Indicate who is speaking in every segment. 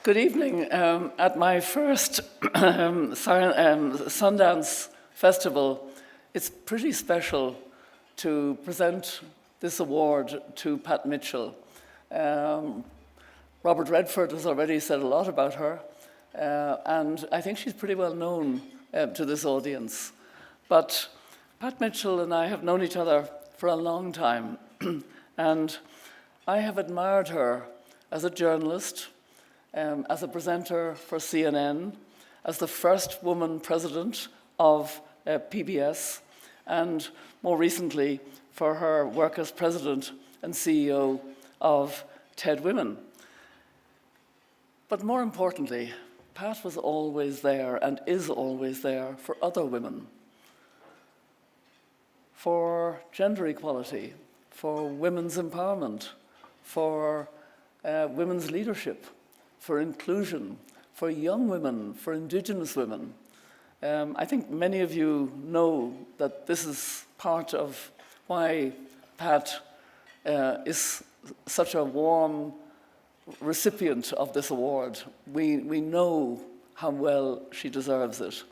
Speaker 1: Good evening. At my first Sundance festival, it's pretty special to present this award to Pat Mitchell. Robert Redford has already said a lot about her, and I think she's pretty well known to this audience. But Pat Mitchell and I have known each other for a long time, and I have admired her as a journalist, as a presenter for CNN, as the first woman president of PBS, and more recently for her work as president and CEO of TED Women. But more importantly, Pat was always there and is always there for other women, for gender equality, for women's empowerment, for women's leadership, for inclusion, for young women, for Indigenous women. I think many of you know that this is part of why Pat is such a warm recipient of this award. We know how well she deserves it.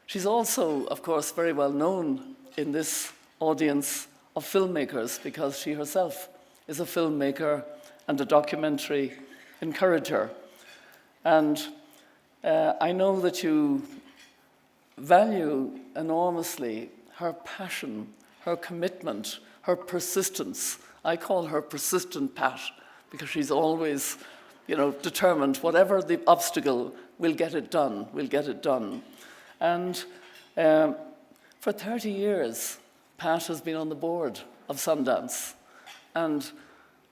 Speaker 1: She's also, of course, very well known in this audience of filmmakers because she herself is a filmmaker and a documentary encourager. And I know that you value enormously her passion, her commitment, her persistence. I call her persistent Pat because she's always, determined, whatever the obstacle, we'll get it done, we'll get it done. And for 30 years, Pat has been on the board of Sundance. And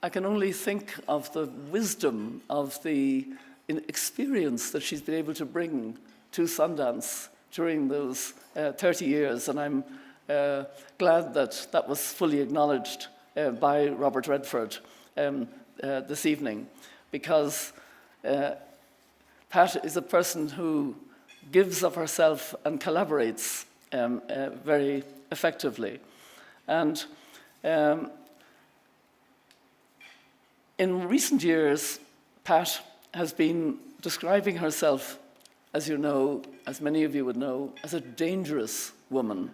Speaker 1: I can only think of the wisdom of the experience that she's been able to bring to Sundance during those 30 years. And I'm glad that that was fully acknowledged by Robert Redford this evening, because Pat is a person who gives of herself and collaborates very effectively. And in recent years, Pat has been describing herself, as you know, as many of you would know, as a dangerous woman.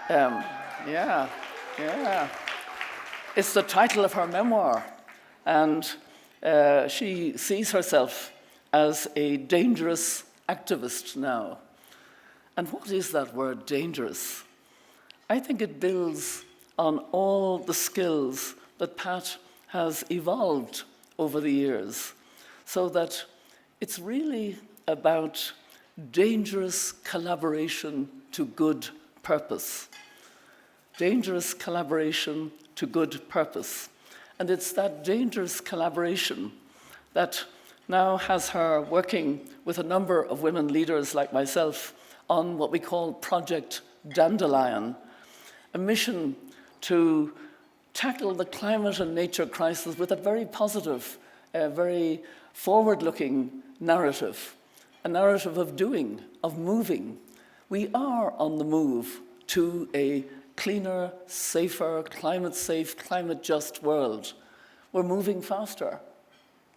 Speaker 1: Yeah. It's the title of her memoir, and she sees herself as a dangerous activist now. And what is that word, dangerous? I think it builds on all the skills that Pat has evolved over the years, so that it's really about dangerous collaboration to good purpose. Dangerous collaboration to good purpose. And it's that dangerous collaboration that now has her working with a number of women leaders like myself on what we call Project Dandelion, a mission to tackle the climate and nature crisis with a very positive, very forward-looking narrative, a narrative of doing, of moving. We are on the move to a cleaner, safer, climate-safe, climate-just world. We're moving faster.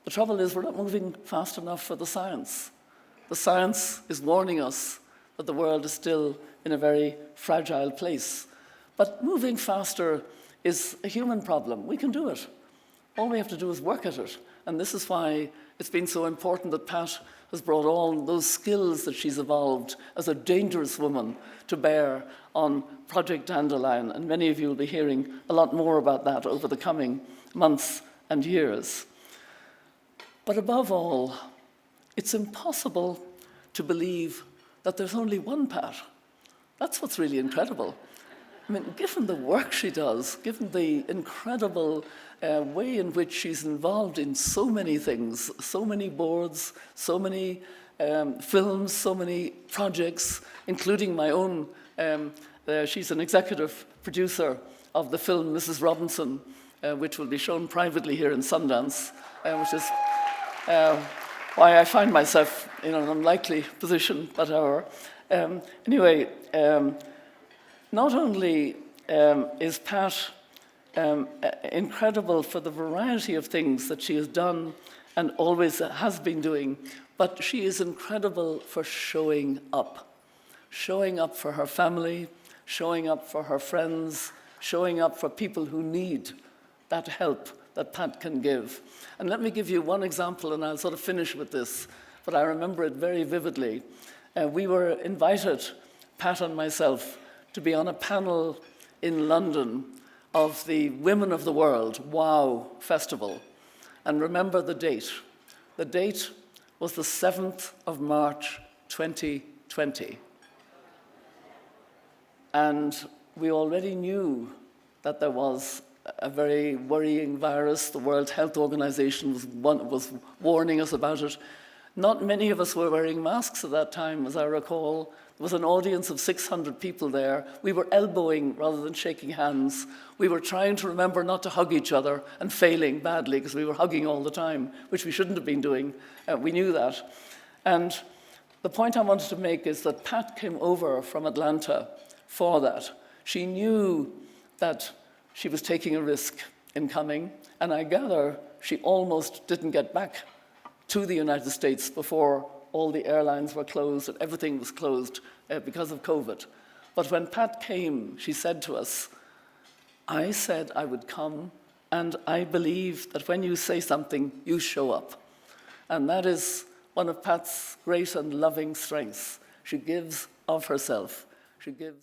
Speaker 1: The trouble is we're not moving fast enough for the science. The science is warning us that the world is still in a very fragile place. But moving faster is a human problem. We can do it. All we have to do is work at it. And this is why it's been so important that Pat has brought all those skills that she's evolved as a dangerous woman to bear on Project Dandelion. And many of you will be hearing a lot more about that over the coming months and years. But above all, it's impossible to believe that there's only one Pat. That's what's really incredible. I mean, given the work she does, given the incredible way in which she's involved in so many things, so many boards, so many films, so many projects, including my own. She's an executive producer of the film Mrs. Robinson, which will be shown privately here in Sundance, which is why I find myself in an unlikely position at our. Anyway, not only is Pat incredible for the variety of things that she has done and always has been doing, but she is incredible for showing up for her family, showing up for her friends, showing up for people who need that help that Pat can give. And let me give you one example, and I'll sort of finish with this, but I remember it very vividly. We were invited, Pat and myself, to be on a panel in London of the Women of the World WOW Festival. And remember the date. The date was the 7th of March, 2020. And we already knew that there was a very worrying virus. The World Health Organization was warning us about it. Not many of us were wearing masks at that time, as I recall. There was an audience of 600 people there. We were elbowing rather than shaking hands. We were trying to remember not to hug each other and failing badly because we were hugging all the time, which we shouldn't have been doing. We knew that. And the point I wanted to make is that Pat came over from Atlanta for that. She knew that she was taking a risk in coming, and I gather she almost didn't get back to the United States before all the airlines were closed and everything was closed because of COVID. But when Pat came, she said to us, I said I would come, and I believe that when you say something, you show up. And that is one of Pat's great and loving strengths. She gives of herself. She gives